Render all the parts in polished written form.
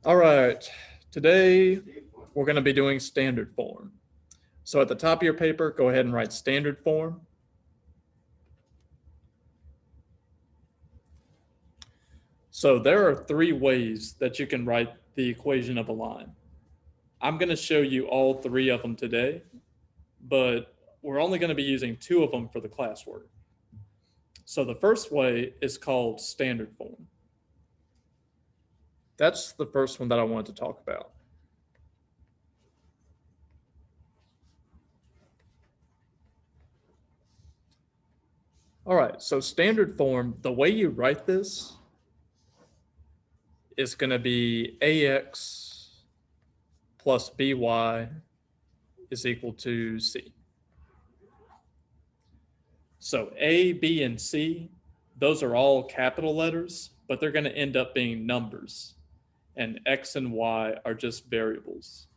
All right, today we're going to be doing standard form. So at the top of your paper, go ahead and write standard form. So there are three ways that you can write the equation of a line. I'm going to show you all three of them today, but we're only going to be using two of them for the classwork. So the first way is called standard form. That's the first one that I wanted to talk about. All right, so standard form, the way you write this is going to be AX plus BY is equal to C. So A, B, and C, those are all capital letters, but they're going to end up being numbers. And X and Y are just variables.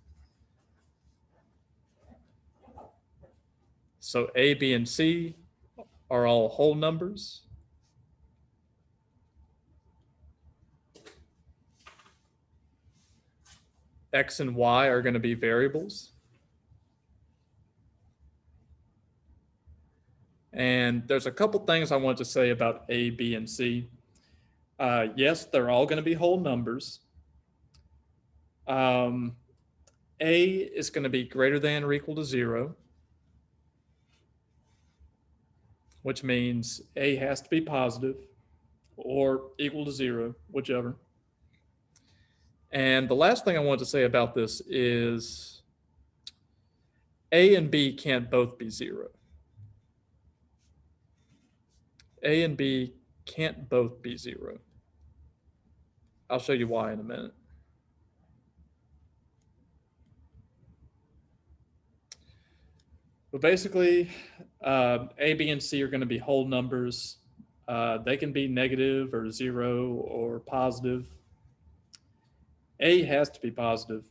So A, B, and C are all whole numbers. X and Y are going to be variables. And there's a couple things I want to say about A, B, and C. Yes, they're all going to be whole numbers. A is going to be greater than or equal to 0, which means A has to be positive or equal to 0, whichever. And the last thing I want to say about this is A and B can't both be 0. A and B can't both be 0. I'll show you why in a minute. But basically, A, B, and C are going to be whole numbers. They can be negative or 0 or positive. A has to be positive.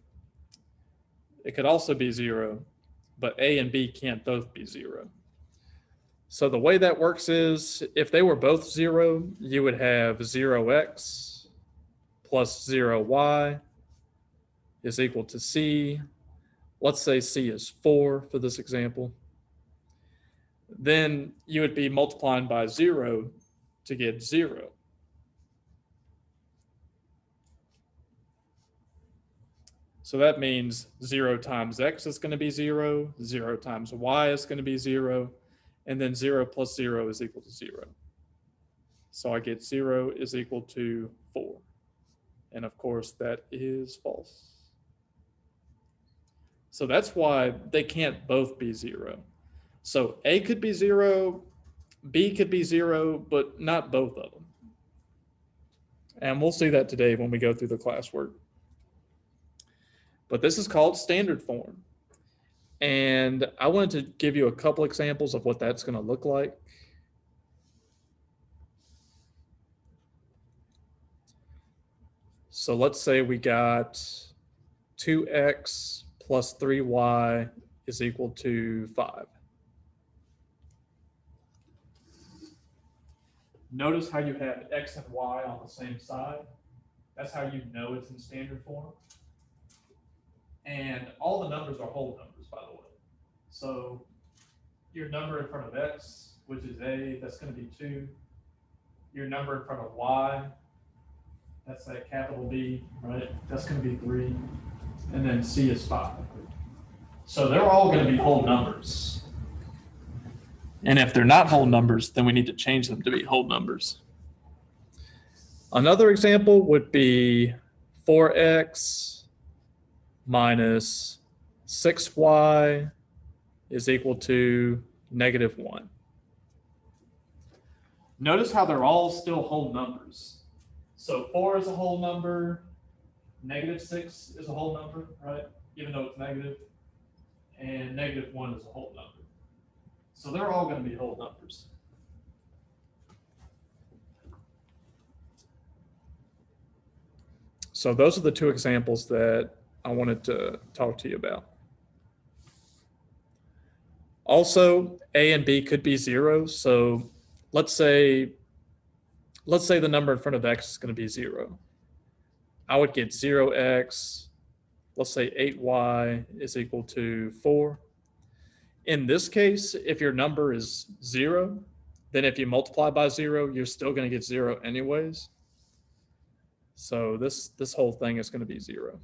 It could also be 0, but A and B can't both be 0. So the way that works is if they were both 0, you would have 0x plus 0y is equal to C. Let's say C is 4 for this example. Then you would be multiplying by 0 to get 0. So that means 0 times x is going to be 0, 0 times y is going to be 0, and then 0 plus 0 is equal to 0. So I get 0 is equal to 4. And of course, that is false. So that's why they can't both be 0. So A could be 0, B could be 0, but not both of them. And we'll see that today when we go through the classwork. But this is called standard form. And I wanted to give you a couple examples of what that's going to look like. So let's say we got 2x plus 3y is equal to 5. Notice how you have x and y on the same side. That's how you know it's in standard form. And all the numbers are whole numbers, by the way. So your number in front of x, which is a, that's going to be 2. Your number in front of y, that's that capital B, right? That's going to be 3. And then c is 5. So they're all going to be whole numbers. And if they're not whole numbers, then we need to change them to be whole numbers. Another example would be 4x minus 6y is equal to -1. Notice how they're all still whole numbers. So 4 is a whole number, -6 is a whole number, right? Even though it's negative, and -1 is a whole number. So they're all going to be whole numbers. So those are the two examples that I wanted to talk to you about. Also, A and B could be 0. So let's say the number in front of x is going to be 0. I would get 0x, let's say 8y is equal to 4. In this case, if your number is 0, then if you multiply by 0, you're still going to get 0 anyways. So this whole thing is going to be 0.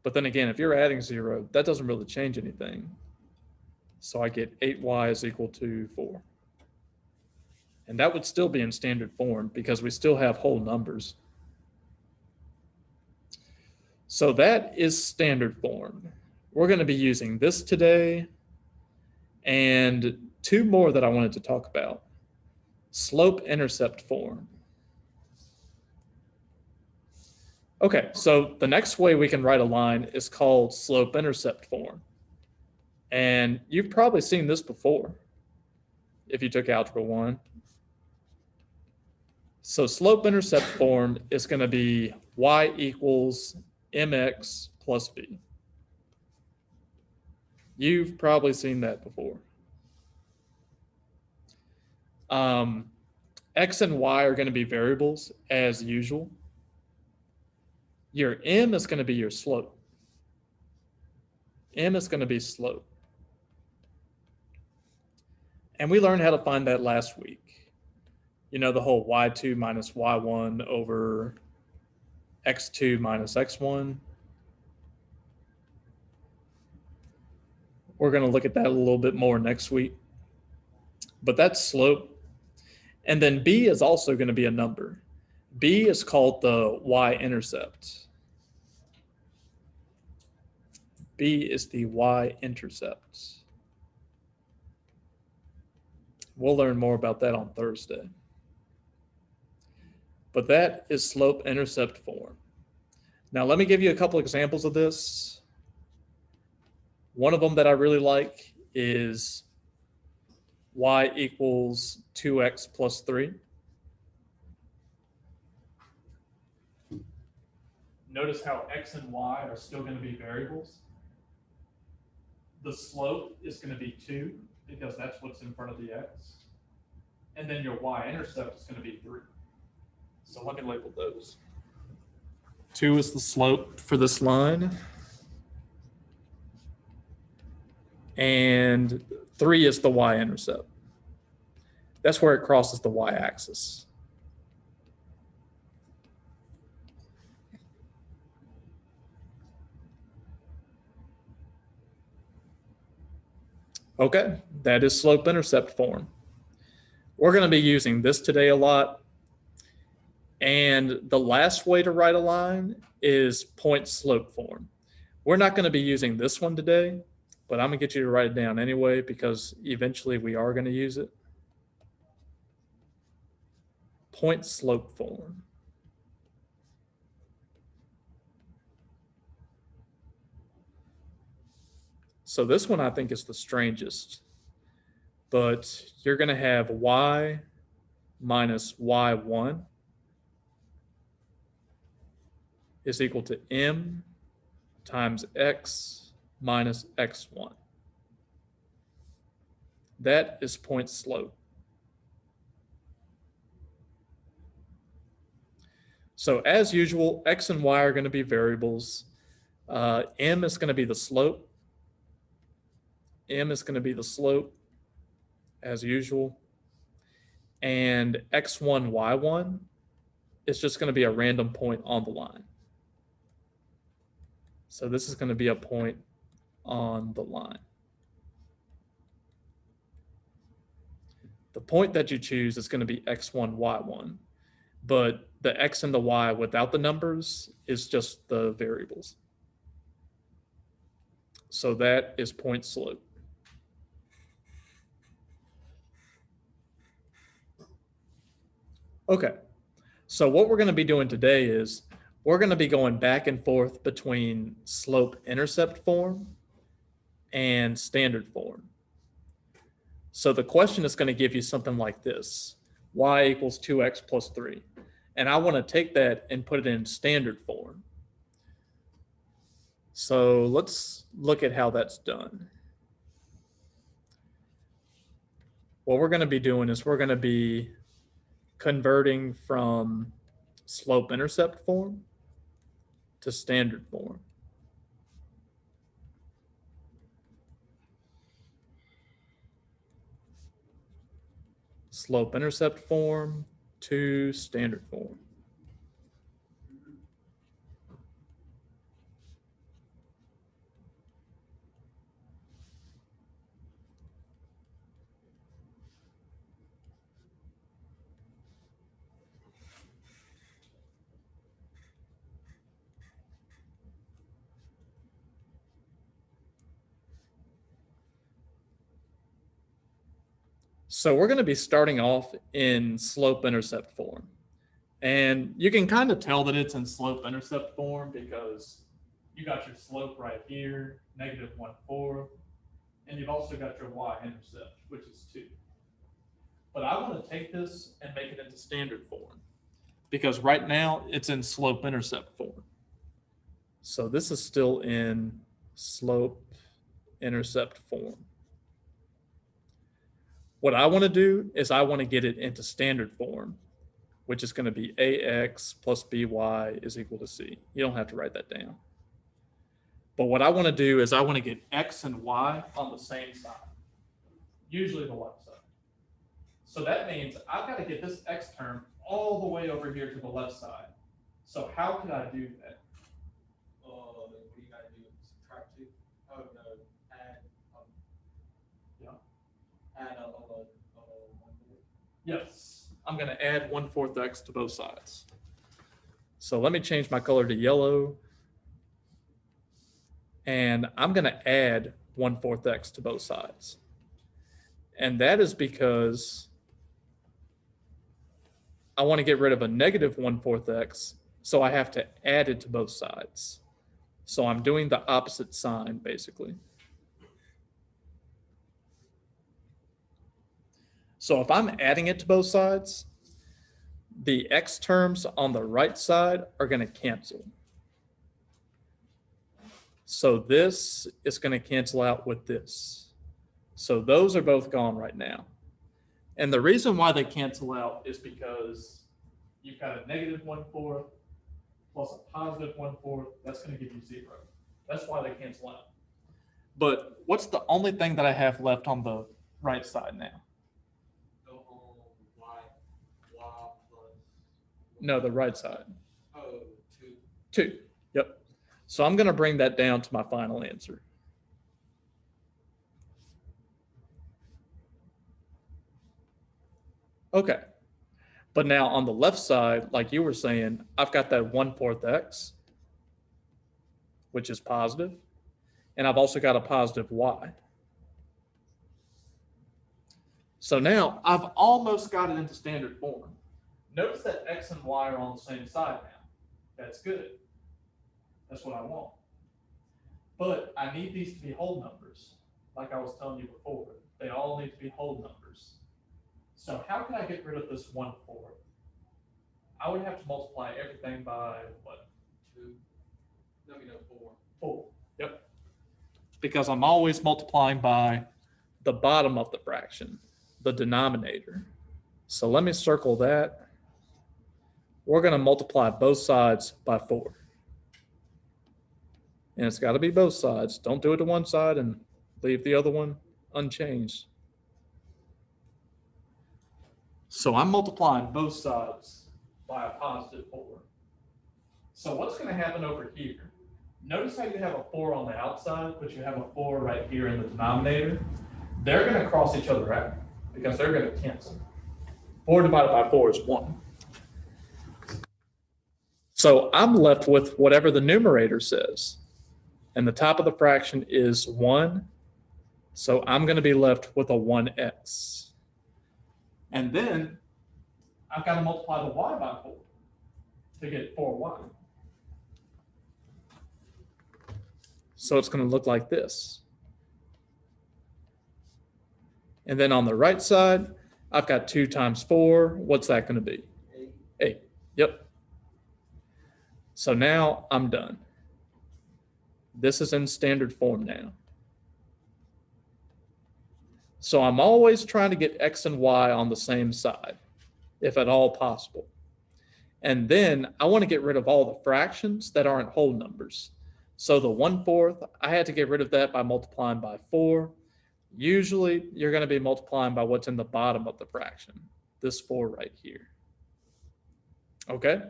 But then again, if you're adding 0, that doesn't really change anything. So I get 8y is equal to 4. And that would still be in standard form because we still have whole numbers. So that is standard form. We're going to be using this today and two more that I wanted to talk about. Slope-Intercept Form. Okay, so the next way we can write a line is called Slope-Intercept Form. And you've probably seen this before if you took Algebra 1. So Slope-Intercept Form is going to be y equals mx plus b. You've probably seen that before. X and y are going to be variables as usual. Your m is going to be your slope. M is going to be slope. And we learned how to find that last week. You know, the whole y2 minus y1 over x2 minus x1. We're going to look at that a little bit more next week. But that's slope. And then b is also going to be a number. B is called the y-intercept. B is the y-intercept. We'll learn more about that on Thursday. But that is slope-intercept form. Now let me give you a couple examples of this. One of them that I really like is y equals 2x plus 3. Notice how x and y are still going to be variables. The slope is going to be 2 because that's what's in front of the x. And then your y-intercept is going to be 3. So let me label those. 2 is the slope for this line. And 3 is the y-intercept. That's where it crosses the y-axis. Okay, that is slope-intercept form. We're going to be using this today a lot. And the last way to write a line is point-slope form. We're not going to be using this one today, but I'm going to get you to write it down anyway because eventually we are going to use it. Point-slope form. So this one I think is the strangest, but you're going to have y minus y1 is equal to m times x minus x1. That is point slope. So as usual, x and y are going to be variables. M is going to be the slope. M is going to be the slope as usual. And x1, y1 is just going to be a random point on the line. So this is going to be a point on the line. The point that you choose is going to be x1, y1, but the x and the y without the numbers is just the variables. So that is point slope. Okay, so what we're going to be doing today is we're going to be going back and forth between slope-intercept form and standard form. So the question is going to give you something like this, y equals 2x plus 3. And I want to take that and put it in standard form. So let's look at how that's done. What we're going to be doing is we're going to be converting from slope-intercept form to standard form. Slope-intercept form to standard form. So we're going to be starting off in slope-intercept form. And you can kind of tell that it's in slope-intercept form because you got your slope right here, -1/4, and you've also got your y-intercept, which is 2. But I want to take this and make it into standard form because right now it's in slope-intercept form. So this is still in slope-intercept form. What I want to do is I want to get it into standard form, which is going to be ax plus by is equal to c. You don't have to write that down. But what I want to do is I want to get x and y on the same side, usually the left side. So that means I've got to get this x term all the way over here to the left side. So how could I do that? What do you got to do? Subtract 2? Oh, no. Add. Add a 1/4. Yes, I'm going to add 1/4 x to both sides. So let me change my color to yellow. And I'm going to add 1/4 x to both sides. And that is because I want to get rid of a -1/4 x, so I have to add it to both sides. So I'm doing the opposite sign, basically. So if I'm adding it to both sides, the x terms on the right side are going to cancel. So this is going to cancel out with this. So those are both gone right now. And the reason why they cancel out is because you've got a -1/4 plus a +1/4. That's going to give you 0. That's why they cancel out. But what's the only thing that I have left on the right side now? No, the right side. Oh, 2. 2. Yep. So I'm going to bring that down to my final answer. Okay. But now on the left side, like you were saying, I've got that 1/4 x, which is positive, and I've also got a positive y. So now I've almost got it into standard form. Notice that x and y are on the same side now. That's good. That's what I want. But I need these to be whole numbers. Like I was telling you before, they all need to be whole numbers. So how can I get rid of this 1/4? I would have to multiply everything by what? 2. No, 4. 4. Yep. Because I'm always multiplying by the bottom of the fraction, the denominator. So let me circle that. We're going to multiply both sides by 4. And it's got to be both sides. Don't do it to one side and leave the other one unchanged. So I'm multiplying both sides by a +4. So what's going to happen over here? Notice how you have a 4 on the outside, but you have a 4 right here in the denominator. They're going to cross each other out because they're going to cancel. 4 divided by 4 is 1. So I'm left with whatever the numerator says. And the top of the fraction is 1. So I'm going to be left with a 1x. And then I've got to multiply the y by 4 to get 4y. So it's going to look like this. And then on the right side, I've got 2 times 4. What's that going to be? 8. Yep. So now I'm done. This is in standard form now. So I'm always trying to get x and y on the same side. if at all possible. And then I want to get rid of all the fractions that aren't whole numbers. So the 1/4, I had to get rid of that by multiplying by 4. Usually you're going to be multiplying by what's in the bottom of the fraction, this 4 right here. Okay?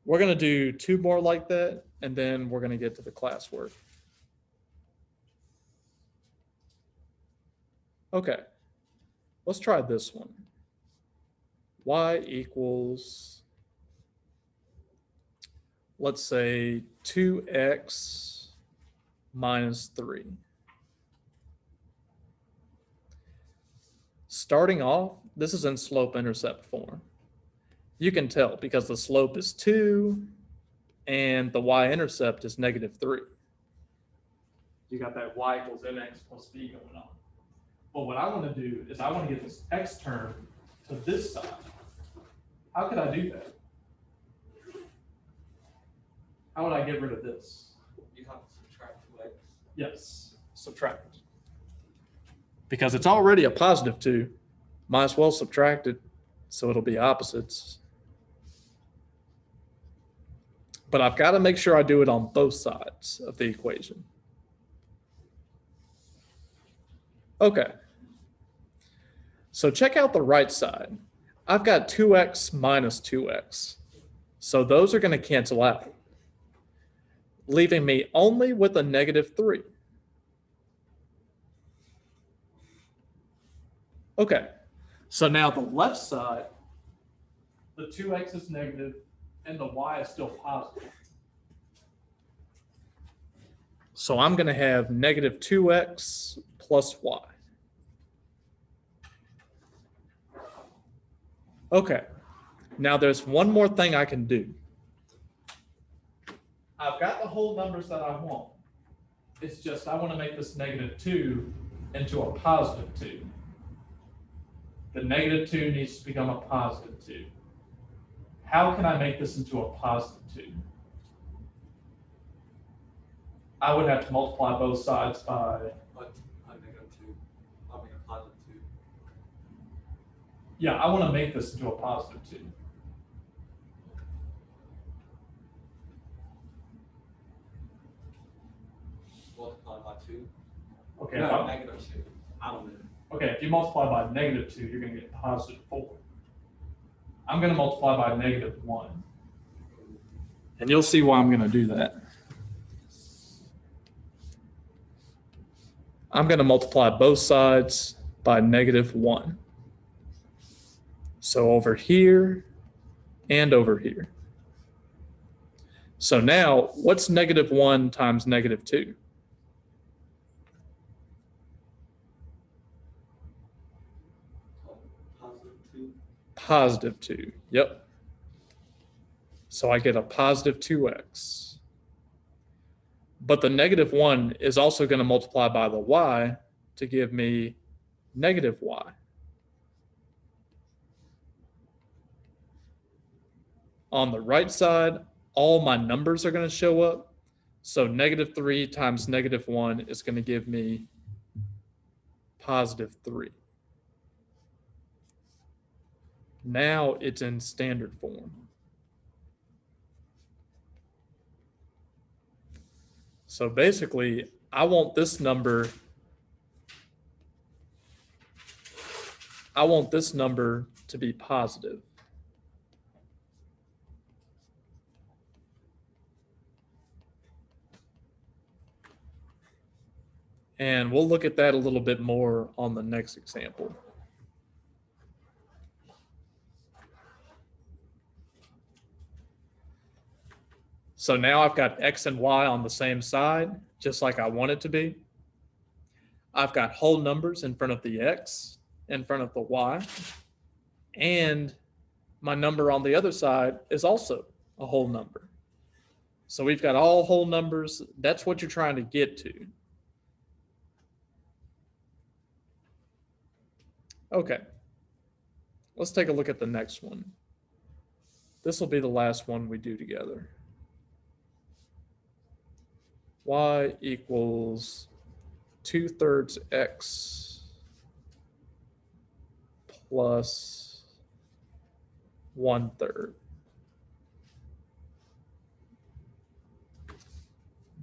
We're going to do 2 more like that, and then we're going to get to the classwork. Okay, let's try this one. Y equals, let's say 2x minus 3. Starting off, this is in slope-intercept form. You can tell because the slope is 2 and the y-intercept is -3. You got that y equals mx plus b going on. But what I want to do is I want to get this x term to this side. How could I do that? How would I get rid of this? You have to subtract 2x. Yes, subtract. Because it's already a +2, might as well subtract it so it'll be opposites. But I've got to make sure I do it on both sides of the equation. Okay. So check out the right side. I've got 2x minus 2x. So those are going to cancel out, leaving me only with a -3. Okay, so now the left side, the 2x is negative and the y is still positive. So I'm going to have -2x plus y. Okay, now there's one more thing I can do. I've got the whole numbers that I want. It's just I want to make this -2 into a +2. The -2 needs to become a +2. How can I make this into a +2? I would have to multiply both sides by. But a -2. I mean a +2. Yeah, I want to make this into a +2. Multiply by 2. Okay. No, -2. I don't know. Okay, if you multiply by -2, you're going to get +4. I'm going to multiply by -1. And you'll see why I'm going to do that. I'm going to multiply both sides by -1. So over here and over here. So now, what's -1 times -2? +2. Yep. So I get a +2x. But the -1 is also going to multiply by the y to give me -y. On the right side, all my numbers are going to show up. So -3 times -1 is going to give me +3. Now it's in standard form. So basically, I want this number to be positive. And we'll look at that a little bit more on the next example. So now I've got x and y on the same side, just like I want it to be. I've got whole numbers in front of the x, in front of the y, and my number on the other side is also a whole number. So we've got all whole numbers. That's what you're trying to get to. Okay, let's take a look at the next one. This will be the last one we do together. Y equals 2/3 x plus 1/3.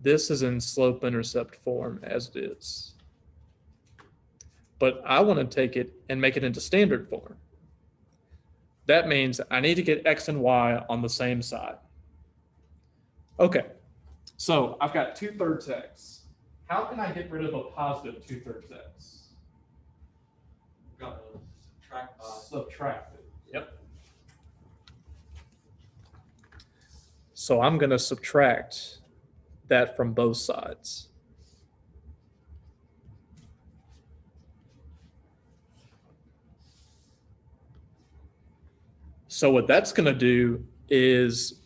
This is in slope-intercept form as it is. But I want to take it and make it into standard form. That means I need to get x and y on the same side. Okay, so I've got 2/3 x. How can I get rid of a positive 2/3 x? Got to subtract by. Subtract it. Yep. So I'm going to subtract that from both sides. So what that's going to do is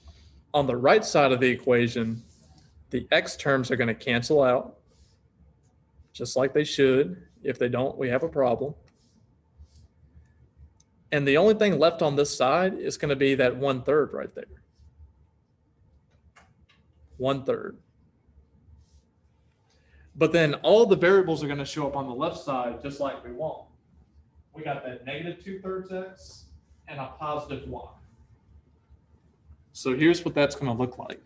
on the right side of the equation, the x terms are going to cancel out, just like they should. If they don't, we have a problem. And the only thing left on this side is going to be that 1/3 right there. 1/3. But then all the variables are going to show up on the left side just like we want. We got that negative 2/3 x and a positive y. So here's what that's going to look like.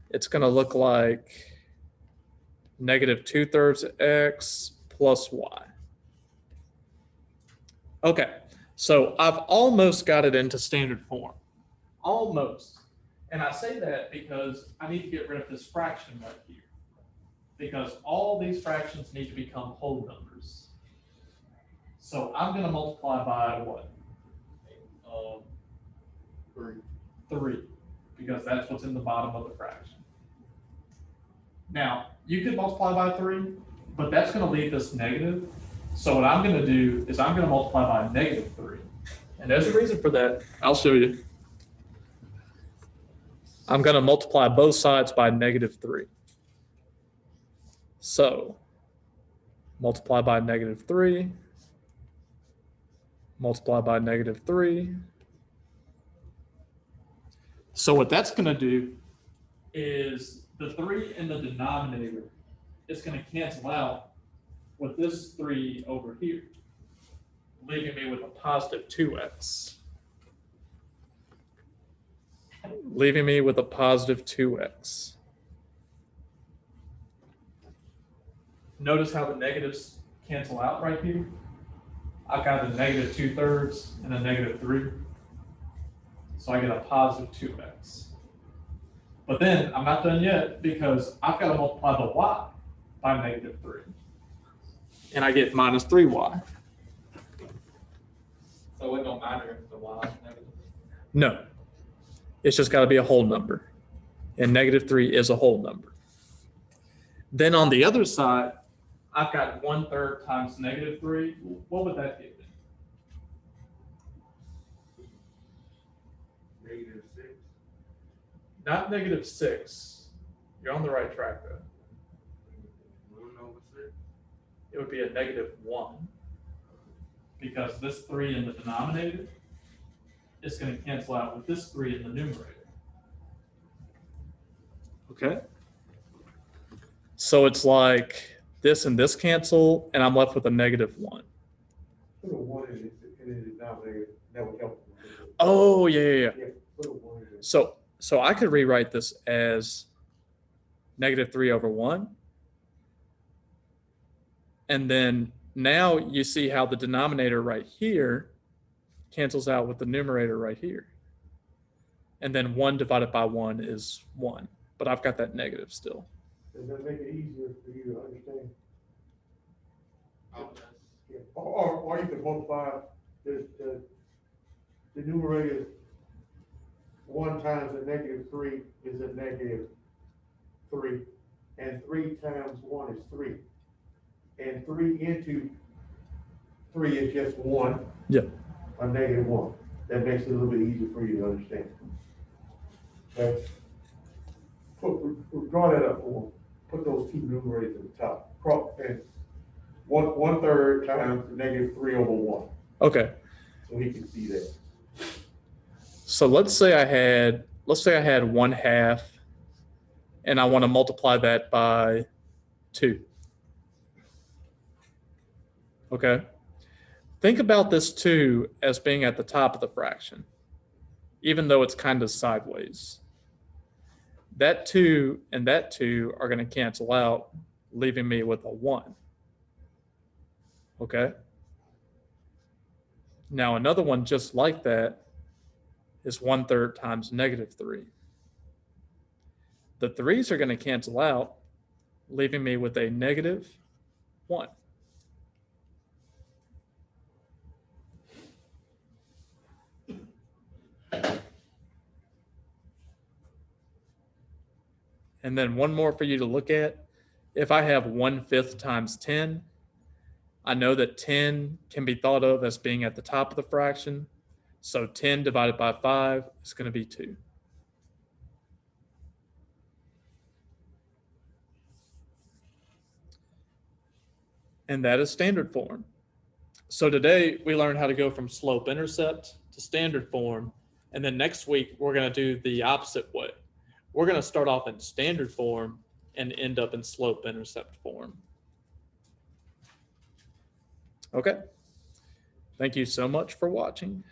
It's going to look like negative 2/3 x plus y. Okay, so I've almost got it into standard form. Almost. And I say that because I need to get rid of this fraction right here. Because all these fractions need to become whole numbers. So I'm going to multiply by what? 3, because that's what's in the bottom of the fraction. Now, you could multiply by 3, but that's going to leave this negative. So what I'm going to do is I'm going to multiply by negative 3. And there's a reason for that. I'll show you. I'm going to multiply both sides by negative 3. So multiply by negative 3, multiply by negative 3. So what that's going to do is the 3 in the denominator is going to cancel out with this 3 over here, leaving me with a positive 2x. Leaving me with a positive 2x. Notice how the negatives cancel out right here. I've got a negative 2/3 and a negative 3. So I get a positive 2x. But then I'm not done yet because I've got to multiply the y by negative 3. And I get minus 3y. So it don't matter if the y is negative. No, it's just got to be a whole number. And negative 3 is a whole number. Then on the other side, I've got 1/3 times negative 3. What would that give me? -6. Not negative 6. You're on the right track though. 1/6. It would be a negative 1. Because this 3 in the denominator is going to cancel out with this 3 in the numerator. Okay? So it's like this and this cancel, and I'm left with a negative 1. Put a 1 in the denominator, that would help. Oh, yeah. Put a 1 in. So I could rewrite this as negative 3 over 1. And then now you see how the denominator right here cancels out with the numerator right here. And then 1 divided by 1 is 1. But I've got that negative still. Does that make it easier for you to understand? Oh, yes. Yeah. Or you can multiply the numerator 1 times a negative 3 is a negative 3. And 3 times 1 is 3. And 3 into 3 is just 1. Yeah. A negative 1. That makes it a little bit easier for you to understand. Okay? Draw that up for them. Put those two numerators at the top. And 1/3 times the negative 3 over 1. Okay. So he can see that. So let's say I had 1/2, and I want to multiply that by 2. Okay. Think about this 2 as being at the top of the fraction. even though it's kind of sideways. That 2 and that 2 are going to cancel out, leaving me with a 1. Okay? Now another one just like that is 1/3 times -3. The 3's are going to cancel out, leaving me with a -1. And then one more for you to look at. If I have 1/5 times 10, I know that 10 can be thought of as being at the top of the fraction. So 10 divided by 5 is going to be 2. And that is standard form. So today we learned how to go from slope-intercept to standard form. And then next week, we're going to do the opposite way. We're going to start off in standard form and end up in slope-intercept form. Okay. Thank you so much for watching.